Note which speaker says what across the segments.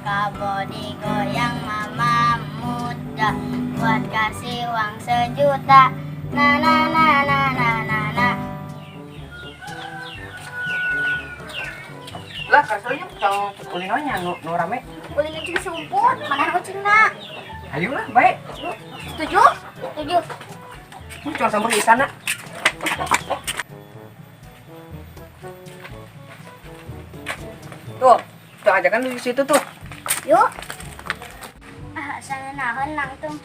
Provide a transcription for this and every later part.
Speaker 1: kabodi goyang mama muda buat kasih uang 1 juta. Na na na na na na na.
Speaker 2: Lah kasonya cang kulinonya nu rame.
Speaker 1: Kulino cing sumput, mana kucingna?
Speaker 2: Ayolah baik.
Speaker 1: Setuju? Setuju.
Speaker 2: Cuma sampai di sana. Tuh, tuh ajakan di situ tuh.
Speaker 1: Yuk. Sana nahan nangtung.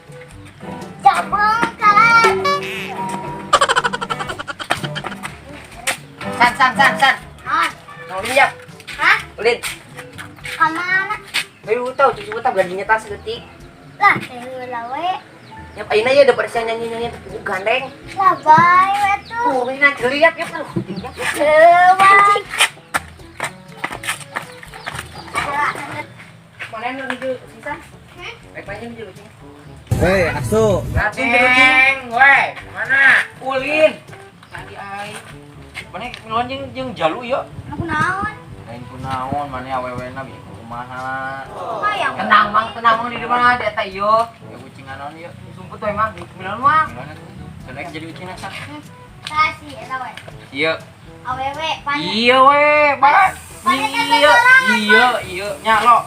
Speaker 1: Jabungkan.
Speaker 2: San.
Speaker 1: Ah,
Speaker 2: Mau lihat?
Speaker 1: hah?
Speaker 2: Ulin.
Speaker 1: Kemana?
Speaker 2: Bayu tahu cucu kita gajinya tas seketik.
Speaker 1: Lah, heula we.
Speaker 2: Yang ayeuna ya udah pada nyanyi gandeng.
Speaker 1: Lah bae we tuh.
Speaker 2: Tuh, ini nanti lihat ya tuh.
Speaker 1: Lewat.
Speaker 2: Mana yang lu sisa? Baik banyak dulu cing.
Speaker 3: Weh, asu.
Speaker 2: Cing, weh, mana? Ulin. Tadi ai. Mana ngeluan jeung jalu ya?
Speaker 1: Aku naon?
Speaker 2: Lain kunaon mana awewena bi kumaha.
Speaker 1: Hayang.
Speaker 2: Tenang mang di mana di eta ieu. Ya kucingan naon ieu. Sumput we mah, bilang mah. Cenah jadi kucingna sak.
Speaker 1: Kasih eta we.
Speaker 2: Ieu.
Speaker 1: Awewe pan.
Speaker 2: Iya we, Bang. Iya, nya lo,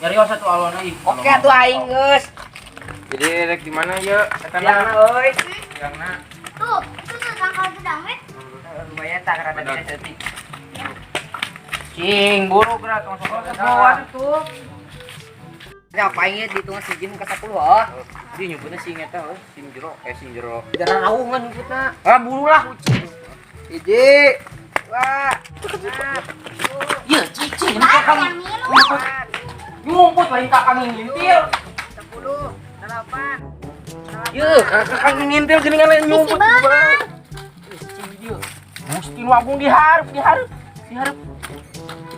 Speaker 2: nyari satu alon lagi. Oke tuh aing geus. Jadi rek di mana ya? Katana euy. Yangna.
Speaker 1: Tuh, itu tuh tangkal gedang we.
Speaker 2: Lumayan tak rada sepi. Cing, buru gerak masuk ke bawah tuh. Ngapain ya dihitung si Jim ke 10 ah. Dia nyebutnya si ngeta euy, sim jero. Jangan naungan nyebutna. Ah, buru lah kucing. Iji. Wah. Iya, cici, ini kakak
Speaker 1: yang minum.
Speaker 2: ngumput lain kakak ngintil. 10, 8. Iya, kakak ngintil geningan lain nyumput. Cici dia. Mesti wagung diharap.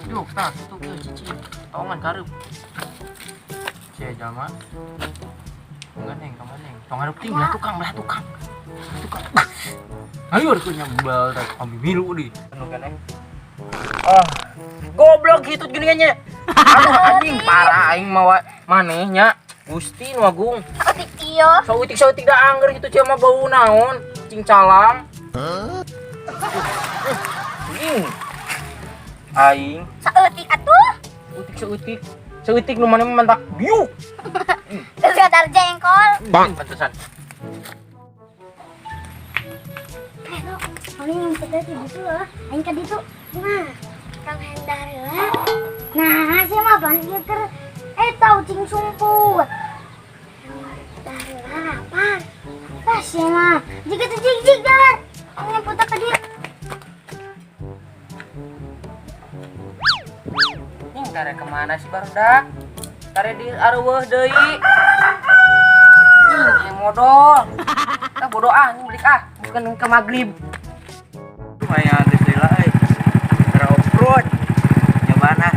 Speaker 2: Yuk, tah, tutup yuk cici. Tongan karep. Cie jama. Nganeng. Tong hareup ting belah tukang. Ayo udah nyambal tak ambil milu di. Goblok gitu geningannya. Aduh anjing parah aing mawa manehnya. Gusti nu agung.
Speaker 1: Atik iyo.
Speaker 2: Sautik da angger gitu cia mah bau naon? Cing calang. Aing
Speaker 1: Saeutik atuh.
Speaker 2: Seutik nu maneh mentak biu.
Speaker 1: Terus ada jengkol.
Speaker 2: Bang pantesan.
Speaker 1: Paling kita di situ lah. Aing ka ditu. Nah, Kang Hendar lah. Nah, si mah banjir tahu cing sumput. Hendar apa? Lah si mah jika jig kan. Ini putar ke dia.
Speaker 2: Ning tare kemana sih barudak? Tare di areueuh deui. Modal. Kita bodoh anjing balik bukan ke magrib.
Speaker 3: Lumayan alhamdulillah euy. Cara off-road. Nyobana.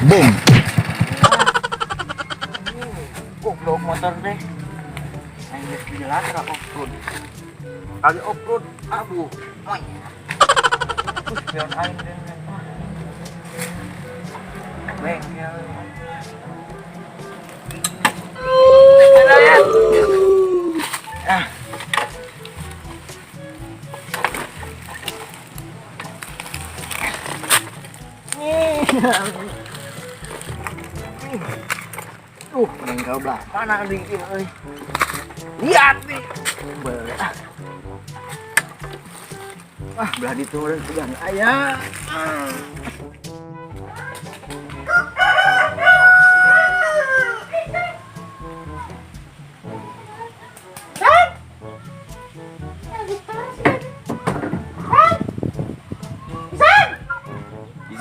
Speaker 3: Boom.
Speaker 2: Goblok motor deh. Aing geus jelas ra off-road. Kali off-road aduh, moy. Terus biar aing den. Bengkel.
Speaker 3: Bengkel belah.
Speaker 2: Mana dingin euy. Lihat nih.
Speaker 3: Boleh. Wah, belah diturun sudah aya.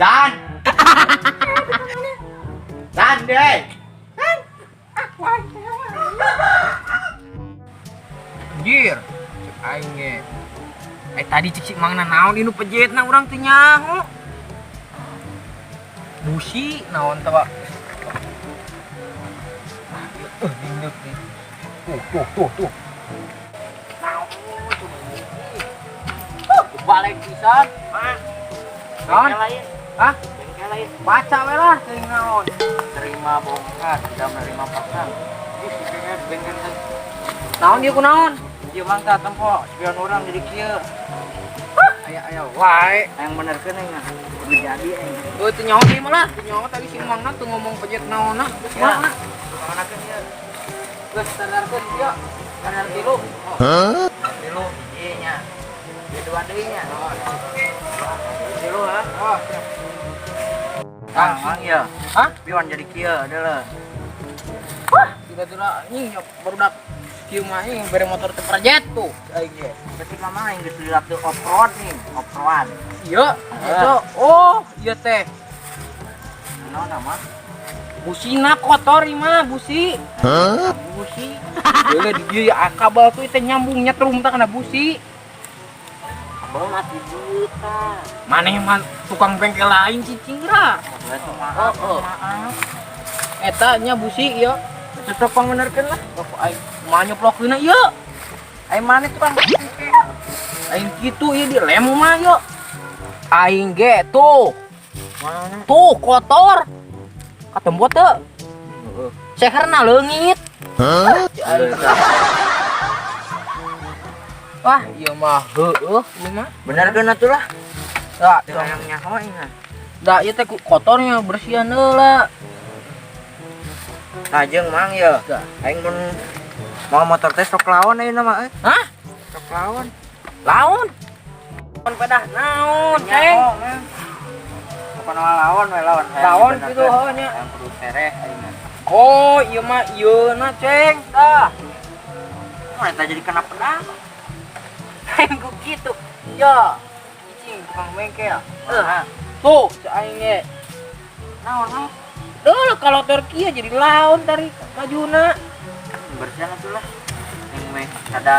Speaker 2: Zan. Zan deh. Anjir. Cek aing ge. Tadi cik mangna naon inu pejetna urang teh nyaho. Busi naon teh, Pak. Induk nih. Tuh. Balik pisan. Naon? Lain. Hah? Bengkel lain. Baca we lah teuing naon. Terima bongkar, tidak menerima pasang. Ih, si bengkel teh. Naon dia kunaon? Ieu mangga tempo, spion urang jadi kieu. Aya wae.
Speaker 3: Yang benerkeun nya. Udah jadi aing.
Speaker 2: Euy teu nyaho ieu mah lah. Teu nyaho tadi si Mangna tuh ngomong pejet naonna. Geus mana? Manakeun ieu. Geus sadarkeun dia. Sadar tilu. Tilu ieu nya. Ieu dua deui nya. Tilu ha. Oh.
Speaker 3: Mang ya.
Speaker 2: Hah?
Speaker 3: Spion jadi kieu adalah.
Speaker 2: Tiba-tiba nih barudak kieu mah ing bere motor teu prajet tuh.
Speaker 3: Aing ge. Berarti mama aing geus lihat tuh off-road nih, off-road.
Speaker 2: Iya, itu. Oh, iya teh.
Speaker 3: Naon nama?
Speaker 2: Busina kotor ieu mah, busi.
Speaker 3: Busi.
Speaker 2: Heula di dieu akabal tuh teh nyambung nyetrum teh kana busi.
Speaker 3: Abang mati juta.
Speaker 2: Maneh mah tukang bengkel lain cicing ra.
Speaker 3: Maaf.
Speaker 2: Eta nya busi ieu. Cocok pangenerkeun lah. Oh, aing mah nyoplokeunna ieu. Aing maneh tukang bengkel. Aing kitu ieu di lem mah ieu. Aing ge tuh.
Speaker 3: Mana?
Speaker 2: Tuh kotor. Katembot teu. Seherna leungit. Wah, ieu mah heueuh ieu mah.
Speaker 3: Benerkeun atuh lah.
Speaker 2: Da,
Speaker 3: Teu hayang nyaho aing.
Speaker 2: da ieu teh kotornya bersihan heula.
Speaker 3: Ajeng mang ya.
Speaker 2: Da.
Speaker 3: Aing mun mau motor teh sok lawan ayeuna mah euy.
Speaker 2: Hah?
Speaker 3: Sok lawan.
Speaker 2: Laun? Laun pedah naon, Ceng?
Speaker 3: Bukan lawan we lawan.
Speaker 2: Lawan gitu heuh nya.
Speaker 3: Yang kudu sereh ayeuna.
Speaker 2: Oh, ieu mah ieuna, Ceng. Dah.
Speaker 3: Mana eta jadi kena pedang.
Speaker 2: Aing ku kitu. Ya. Cicing tukang bengkel.
Speaker 3: Heeh.
Speaker 2: Tuh, si aing ge.
Speaker 3: Naon mah?
Speaker 2: Duh, kalau Turki jadi laun dari kajuna.
Speaker 3: Bersihan atuh lah. Yang meh ada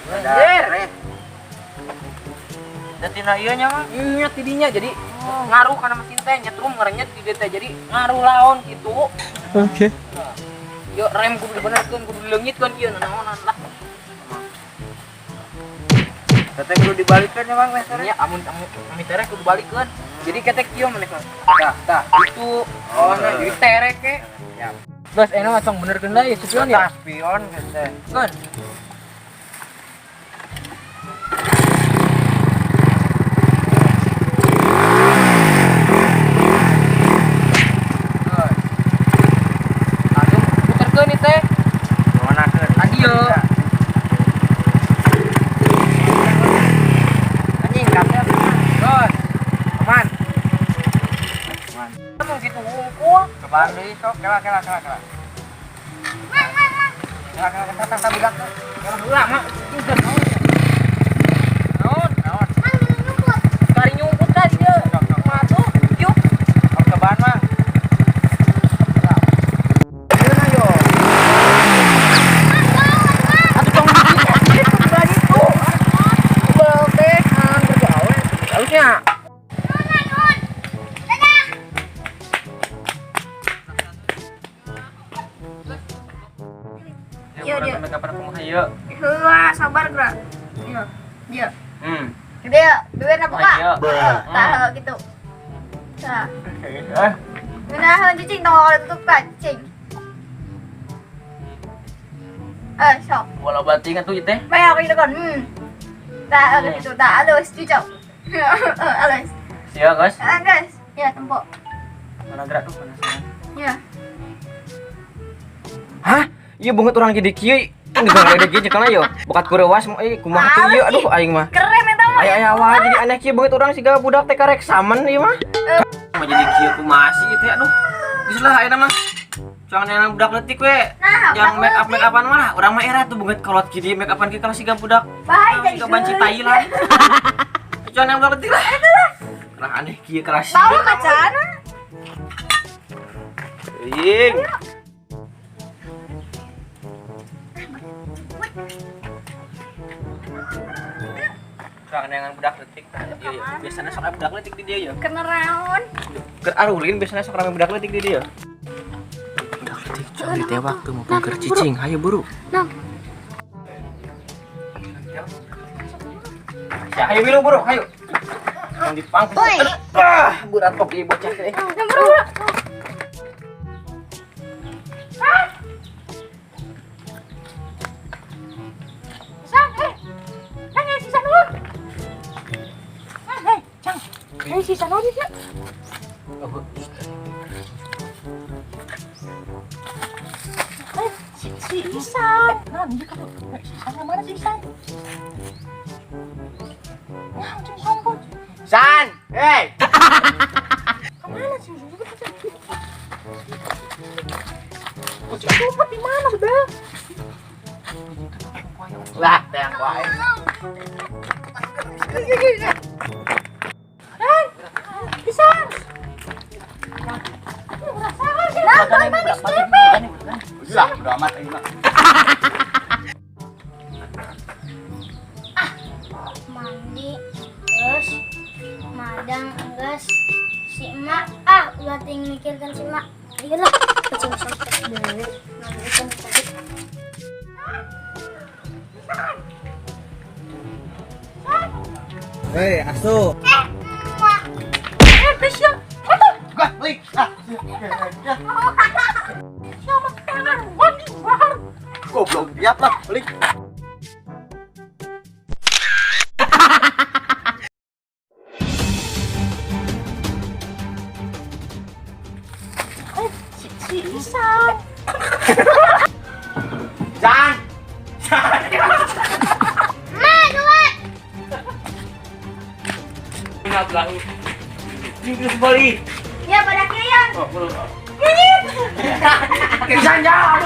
Speaker 2: Anjir.
Speaker 3: sereh. Dan tina ieu nya mah.
Speaker 2: Nya tidinya jadi ngaruh karena mesin teh nyetrum ngarannya di teh jadi ngaruh laun gitu.
Speaker 4: Oke.
Speaker 2: Yo rem kudu dibenerkeun kudu dileungitkeun ieu naonan lah.
Speaker 3: Teteh kudu dibalikkeun ya Bang sereh.
Speaker 2: Nya amun terek kudu balikeun. Jadi ketek kieu maneh kan. Tah, itu. Oh, nah jadi terek ke.
Speaker 3: Ya.
Speaker 2: Bos, enak langsung benerkeun lah ya spion ya.
Speaker 3: Spion teh.
Speaker 2: Kan. Langsung puterkeun ieu teh.
Speaker 3: Manakeun.
Speaker 2: Adieu.
Speaker 3: Anjing kabel.
Speaker 2: Bos. Aman.
Speaker 3: Man.
Speaker 2: Kamu gitu wungkul.
Speaker 3: Kebar deui sok kela.
Speaker 1: Mang.
Speaker 3: Kela bilang.
Speaker 2: Kalau lama naon?
Speaker 1: Mang ini nyumput.
Speaker 2: Kari nyumput tadi dia. Matuh, yuk.
Speaker 3: Kalau kebar mah.
Speaker 2: Ayeuna yo. Atuh tong di udah gitu. Beltek kan bergawe. Harusnya
Speaker 1: Iya, dia.
Speaker 3: Kapan aku hayu.
Speaker 1: Heula, sabar geura. Iya. Dia.
Speaker 3: Hmm.
Speaker 1: Dia na buka.
Speaker 3: Ayo.
Speaker 1: Tah gitu. Tah. Nah, cicing tong kalau tutup kan, cicing. Sok.
Speaker 3: Bola batingan tuh teh.
Speaker 1: Bayar aku itu kan. Tah, gitu. Tah, halus, cicok. Halus.
Speaker 3: Sia guys.
Speaker 1: Guys. Ya, tempo.
Speaker 3: Mana gerak tuh penasaran.
Speaker 1: Ya.
Speaker 4: Hah? Iya banget orang jadi kieu. Ini gak ada kieu kana yo. Bakat kurewas mah kumaha tuh ieu aduh aing mah.
Speaker 1: Keren eta mah.
Speaker 4: Aya wae jadi aneh kieu banget orang siga budak teh karek saman ieu mah. Mah jadi kieu kumaha sih teh aduh. Geus lah ayeuna mah. Jangan yang budak leutik we.
Speaker 1: Nah,
Speaker 4: Yang make upan mah lah. Urang mah era tuh banget kolot kieu make upan kieu kalau siga budak.
Speaker 1: Baik jadi.
Speaker 4: Siga banci tai lah. Jangan yang budak leutik lah. Lah aneh kieu keras.
Speaker 1: Bawa kacana.
Speaker 4: Ing. Jangan yang budak leutik. Iya iya. Biasanya sok budak leutik di dia ya.
Speaker 1: Kena raun.
Speaker 4: Keur arulin biasanya sok rame budak leutik di dia. Budak leutik cari teh waktu mau keur cicing, hayu buru.
Speaker 1: Nang.
Speaker 4: Ya hayu bilu buru, hayu. yang dipangku.
Speaker 1: Woi.
Speaker 4: Berat oke bocah teh.
Speaker 1: Sisa lagi ya. Si Isan. Nah, ini kalau Isan mana si Isan? Ya, cuma sombong.
Speaker 4: San, hey.
Speaker 1: Kemana sih? Kucing sumpah di mana, Bel?
Speaker 4: Lah, teh yang wae.
Speaker 1: Isan. Lah, manis kepe.
Speaker 4: Lah, udah amat ini mah.
Speaker 1: Mandi, terus madang, gas, si emak, udah ting mikirkan si emak. Ayolah, kecil sampai dulu. Mandi kan tadi.
Speaker 4: Hei, asu.
Speaker 1: Emak. Besok.
Speaker 4: Gua balik.
Speaker 1: Siapa tangan? Mandi, bahar.
Speaker 4: Goblok, lihat lah, balik.
Speaker 1: Si Isan.
Speaker 4: San.
Speaker 1: Ma, dua.
Speaker 4: Ingat lah. Inggris balik.
Speaker 1: Ya, pada kian.
Speaker 4: Oh, belum.
Speaker 2: Kisan ya.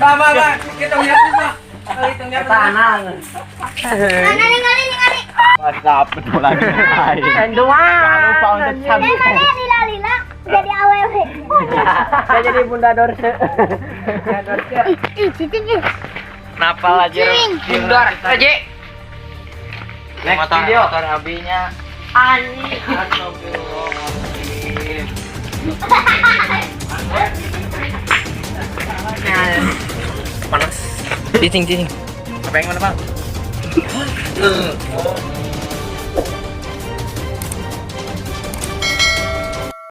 Speaker 4: Bang. Kita lihat dulu. Kita lihat tanang.
Speaker 1: Ningali.
Speaker 4: Mantap, betul lagi.
Speaker 2: Dua.
Speaker 4: Jangan lupa untuk subscribe.
Speaker 1: Mana lila-lila jadi awewe.
Speaker 2: Saya jadi Bunda Dorse.
Speaker 1: Cicing ih.
Speaker 4: Napal aja.
Speaker 2: Bunda aja.
Speaker 4: Next video. Motor abinya.
Speaker 2: Ani.
Speaker 4: Panas. Cicing.
Speaker 2: Apa yang mana bang?